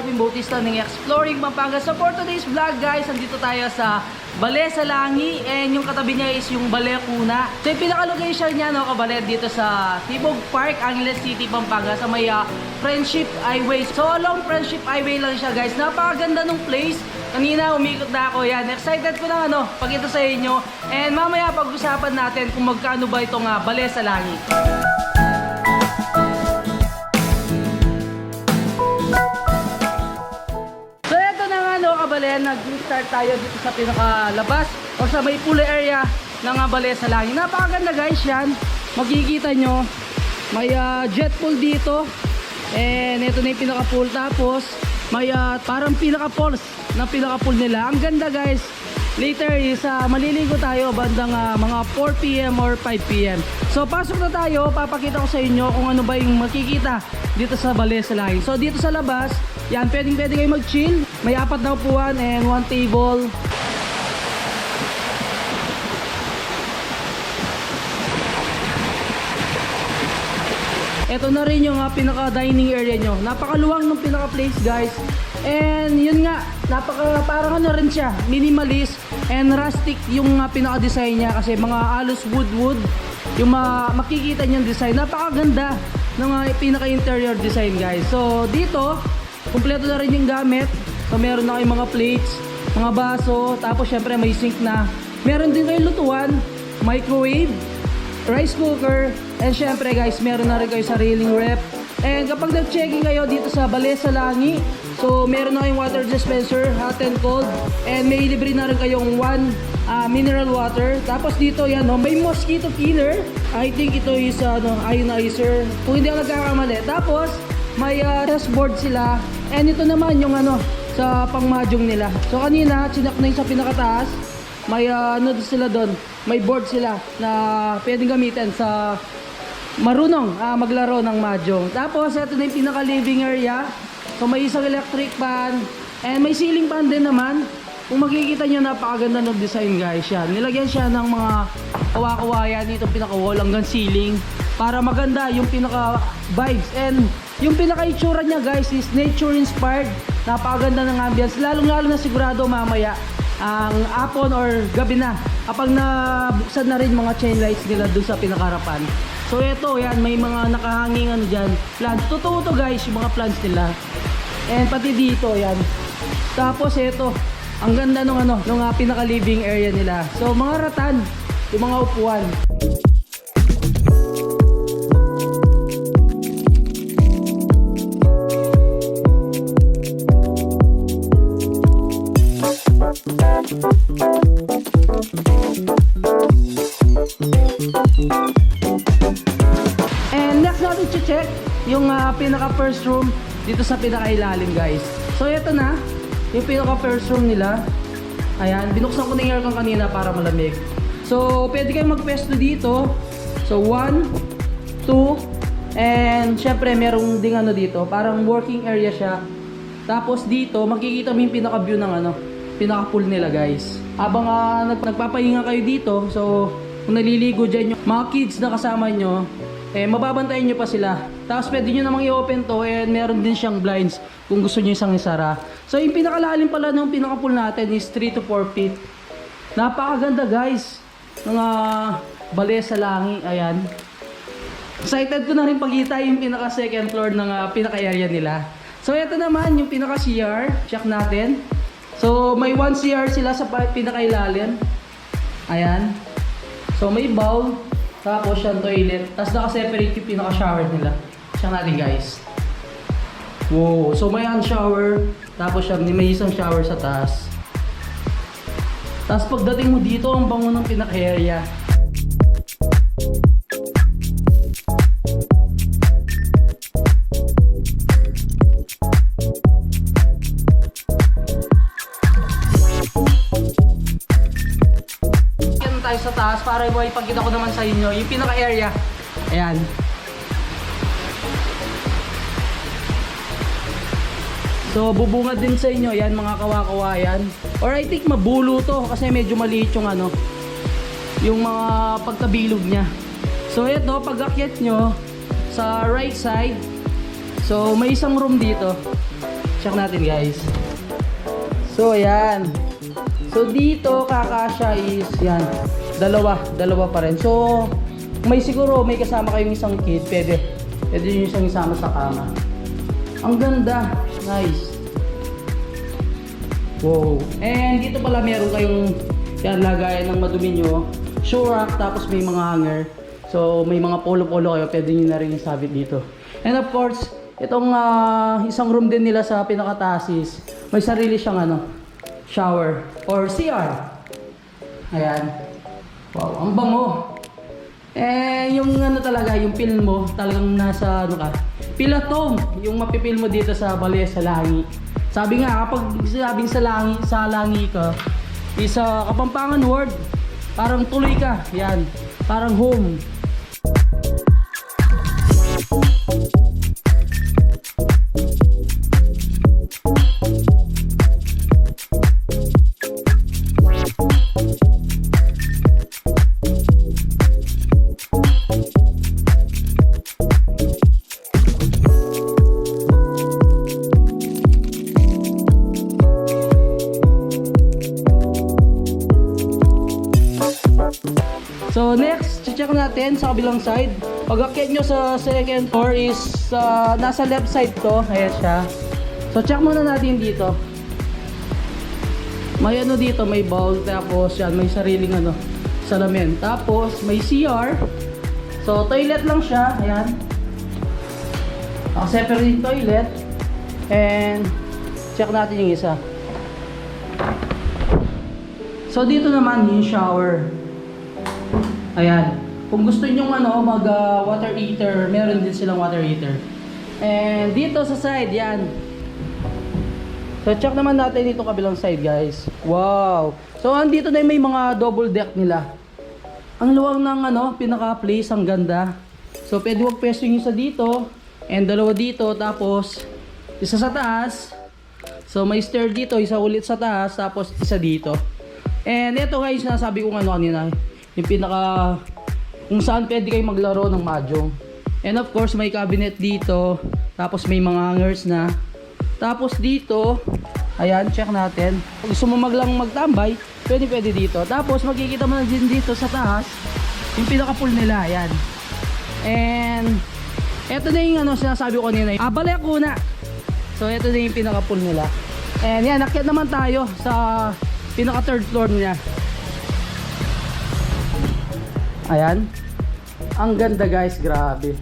Alvin Bautista ng Exploring Pampanga. So for today's vlog guys, andito tayo sa Balessalangi and yung katabi niya is yung Ballecuna. So yung pinaka-location niya, no, kabale, dito sa Tibog Park, Angeles City, Pampanga sa may Friendship Highway. So along Friendship Highway lang siya guys. Napakaganda ng place. Kanina umikot na ako yan. Excited ko na pakita sa inyo. And mamaya pag-usapan natin kung magkano ba itong Balessalangi. Nag-start tayo dito sa pinakalabas o sa may pool area ng Balessalangi. Napakaganda guys yan. Makikita nyo may jet pool dito and ito na yung pinaka-pool, tapos may parang pinaka-falls na pinaka-pool nila. Ang ganda guys. Later is maliligo tayo bandang mga 4 PM or 5 PM. So pasok na tayo, papakita ko sa inyo kung ano ba yung makikita dito sa Balessalangi. So dito sa labas, yan, pwede kayo mag-chill. May 4 na upuan and 1 table. Ito na rin yung pinaka-dining area nyo. Napakaluwang ng pinaka-place guys. And yun nga, parang ano rin siya, minimalist and rustic yung pinaka-design niya kasi mga halos wood yung makikita niyang design. Napakaganda ng pinaka-interior design guys. So dito, kumpleto na rin yung gamit. So meron na kayong mga plates, mga baso, tapos syempre may sink na. Meron din kayong lutuan, microwave, rice cooker, and syempre guys, meron na rin kayo sariling rep. And kapag nag-checking kayo dito sa Balessalangi, so meron na kayong water dispenser, hot and cold, and may libre na rin kayong 1 mineral water. Tapos dito yan, may mosquito killer. I think ito is ionizer, kung hindi ako nagkakamali. Tapos may dashboard sila, and ito naman yung sa pang-mahjong nila. So kanina chinak na yung sa pinakataas, may sila doon, may board sila na pwedeng gamitin sa marunong maglaro ng mahjong. Tapos ito na yung pinaka-living area. So may isang electric fan and may ceiling fan din naman. Kung makikita nyo, napakaganda ng design guys. Yan, nilagyan siya ng mga kawa-kawayan dito pinaka-wall hanggang ceiling para maganda yung pinaka-vibes. And yung pinaka-itsura niya guys is nature inspired. Napakaganda ng ambience, lalong-lalo na sigurado mamaya ang hapon or gabi na kapag nabuksan na rin mga chain lights nila doon sa pinakaharapan. So ito, yan, may mga nakahanging dyan, plants. Totoo to guys, yung mga plants nila. And pati dito, yan. Tapos ito, ang ganda nung pinaka-living area nila. So mga ratan, yung mga upuan. And next natin check yung pinaka first room dito sa pinakailalim guys. So ito na yung pinaka first room nila. Ayan, binuksan ko na yung aircon kanina para malamig. So pwede kayong magpesto dito. So 1, 2, and syempre merong ding dito, parang working area siya. Tapos dito makikita mo yung pinaka view ng pinaka pool nila guys. Habang nagpapahinga kayo dito, so kung naliligo dyan yung mga kids na kasama nyo, mababantayan nyo pa sila. Tapos pwede nyo namang i-open to, and meron din siyang blinds kung gusto nyo isang isara. So yung pinakalalim pala ng pinaka-pool natin is 3 to 4 feet. Napakaganda guys ng Balessalangi. Ayan. Excited ko na rin pagkita yung pinaka-second floor ng pinaka-area nila. So ito naman yung pinaka-CR. Check natin. So may 1 CR sila sa pinakailalim. Ayan. So may bowl, tapos yung toilet, tapos naka-separate yung pinaka-shower nila. Check natin guys. Wow, so may hand shower, tapos may isang shower sa taas. Tapos pagdating mo dito, ang bango ng pinaka-area. Tayo sa taas para ipagkita ko naman sa inyo yung pinaka-area. Ayan. So bubungad din sa inyo yan mga kawa-kawayan. Or I think mabulo to kasi medyo maliit yung yung mga pagkabilog niya. So ito, pag akyat nyo sa right side, so may isang room dito. check natin guys. So ayan. So dito kakasya is yan. Dalawa pa rin. So may siguro may kasama kayong isang kid, pwede yung isang isama sa kama. Ang ganda. Nice. Wow. And dito pala meron kayong yan, lagayan ng madumi nyo. Shoe rack, tapos may mga hanger. So may mga polo-polo kayo, pwede nyo na rin isabit dito. And of course, itong isang room din nila sa pinakataas is may sarili siyang shower or CR. Ayan. Wow, ang bango. Eh, yung talaga, yung feel mo, talagang nasa pilatong, yung mapipil mo dito sa Balea sa Langi. Sabi nga, kapag sinabing sa Langi ka, is Kapampangan World, parang tuloy ka, yan, parang home. So next, check natin sa kabilang side. Pag akyat nyo sa second floor is nasa left side to. Ayan siya. So check muna natin dito. May dito, may bowl. Tapos yan, may sariling salamin. Tapos may CR. So toilet lang siya. Ayan. Separate toilet. And check natin yung isa. So dito naman yung shower. Ayan. Kung gusto niyo mag water heater, meron din silang water heater. And dito sa side, yan. So check naman natin dito kabilang side, guys. Wow. So andito na may mga double deck nila. Ang luwang ng pinaka-place, ang ganda. So pwede magpwesto yung isa dito and dalawa dito, tapos isa sa taas. So may stair dito, isa ulit sa taas, tapos isa dito. And ito guys, nasabi ko kanina, yung pinaka kung saan pwede kayo maglaro ng mahjong. And of course may cabinet dito, tapos may mga hangers na. Tapos dito, ayan, check natin. Kung gusto mo magtambay, pwede dito. Tapos makikita mo na din dito sa taas yung pinaka pool nila, ayan. And eto na yung sinasabi ko kanina, Balea Kuna. So eto na yung pinaka pool nila. And yan, akyat naman tayo sa pinaka third floor niya. Ayan. Ang ganda guys, grabe.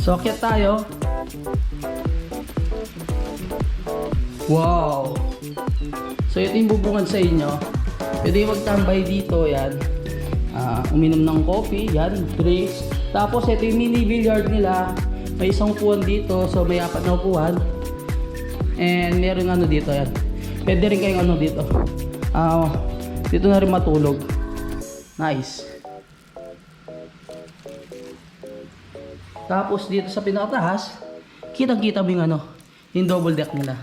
So, akyat tayo. Wow. So ito yung bubungan sa inyo. Pwede magtambay dito, yan. Uminom ng coffee, yan, drinks. Tapos ito yung mini billiard nila. May isang upuan dito, so may 4 na upuan. And meron dito, yan. Pwede rin kayong dito. Dito na rin matulog. Nice. Tapos dito sa pinakataas, kitang-kita mo yung double deck nila.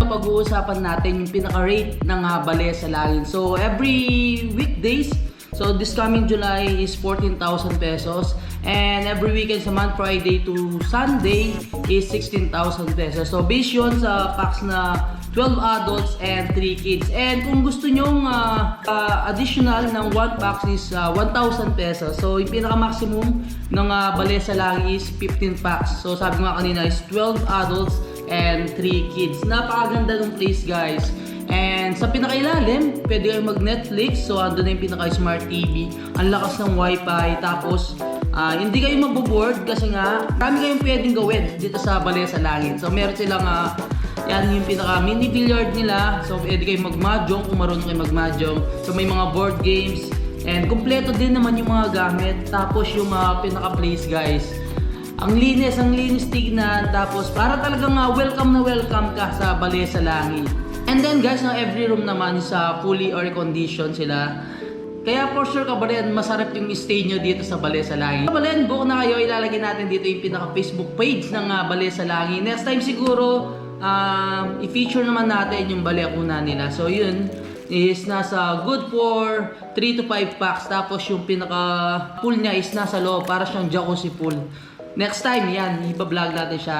Pag-uusapan natin yung pinaka-rate ng Balea sa Langit. So every weekdays, so this coming July is 14,000 pesos. And every weekend sa month, Friday to Sunday is 16,000 pesos. So based yun sa packs na 12 adults and 3 kids. And kung gusto nyong additional ng 1 pack is 1,000 pesos. So yung pinaka-maximum ng Balea sa Langit is 15 packs. So sabi nga kanina is 12 adults and 3 kids. Napakaganda ng place guys. And sa pinakailalim, pwede kayong mag-Netflix. So ando na yung pinaka-smart TV. Ang lakas ng wifi. Tapos hindi kayo maboboard kasi nga marami kayong pwedeng gawin dito sa Balea sa Langit. So meron silang yan yung pinaka mini billiard nila. So pwede kayong mag-mahjong kung marunong kayo mag-mahjong. So may mga board games and kumpleto din naman yung mga gamit. Tapos yung pinaka place guys, Ang linis tignan, tapos para talagang welcome na welcome ka sa Balesa Langi. And then guys, every room naman is fully air conditioned sila. Kaya for sure Kabalen, masarap yung stay nyo dito sa Balesa Langi. Kabalen, book na kayo, ilalagay natin dito yung pinaka Facebook page ng Balesa Langi. Next time siguro, i-feature naman natin yung balakuna nila. So yun is nasa good for 3 to 5 packs. Tapos yung pinaka pool niya is nasa loob, para siyang jacuzzi pool. Next time yan, iba-vlog natin siya.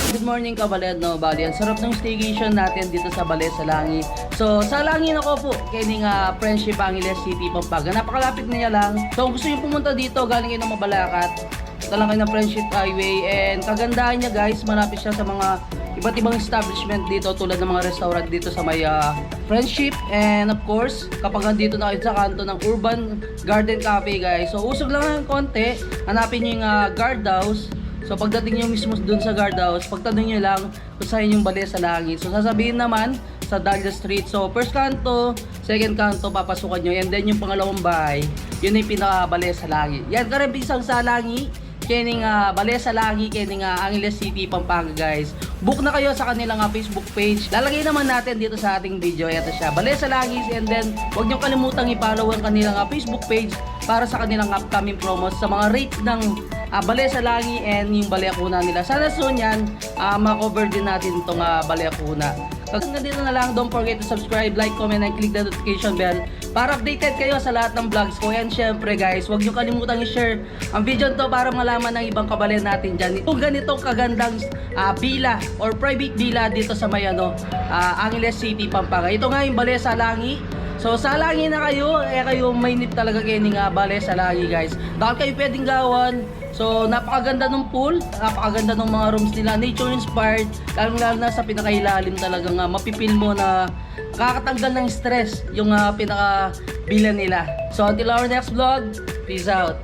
Good morning Kabalen, no? Bali, ang sarap ng staycation natin dito sa Balesa Langi. So, sa Langi ako po, kaya nga Friendship Angeles City, Pampanga. Napakalapit niya lang. So, kung gusto nyo pumunta dito, galing kayo ng Mabalacat, talang kayo ng Friendship Highway. And kagandahan niya guys, malapit siya sa mga iba't ibang establishment dito, tulad ng mga restaurant dito sa may Friendship. And of course, kapag nandito na kayo sa kanto ng Urban Garden Cafe guys, so usog lang ng konti, hanapin nyo yung guard house. So pagdating nyo mismo dun sa guardhouse, pagtanong nyo lang kung saan yung Balesa Langi. So sasabihin naman sa Dahlia Street. So first kanto, second kanto, papasukan nyo. And then yung pangalawang bahay, yun yung pinaka Balesa Langi. Yan karabisang sa Langi, kining Balesa Langi, kining Angeles City, Pampanga guys. Book na kayo sa kanilang Facebook page. Lalagay naman natin dito sa ating video. Ito siya, Balesa Langi. And then huwag nyo kalimutang i-follow ang kanilang Facebook page para sa kanilang upcoming promos sa mga rate ng Balesa Langi and yung balakuna nila. Sana soon yan, ma-cover din natin itong balakuna. Hanggang dito na lang, don't forget to subscribe, like, comment, and click the notification bell para updated kayo sa lahat ng vlogs ko. And syempre guys, huwag nyo kalimutang i-share ang video to para malaman ng ibang kabalen natin dyan. Kung ganitong kagandang villa or private villa dito sa may Angeles City, Pampanga. Ito nga yung Balesa Langi. So sa Langi na kayo, kayo mainit talaga kayo ng Balesa Langi guys. Dahil kayo pwedeng gawan. So napakaganda ng pool, napakaganda ng mga rooms nila, nature inspired, lalo na sa pinakailalim talagang mapipil mo na nakakatanggal ng stress yung pinaka-villa nila. So until our next vlog, peace out.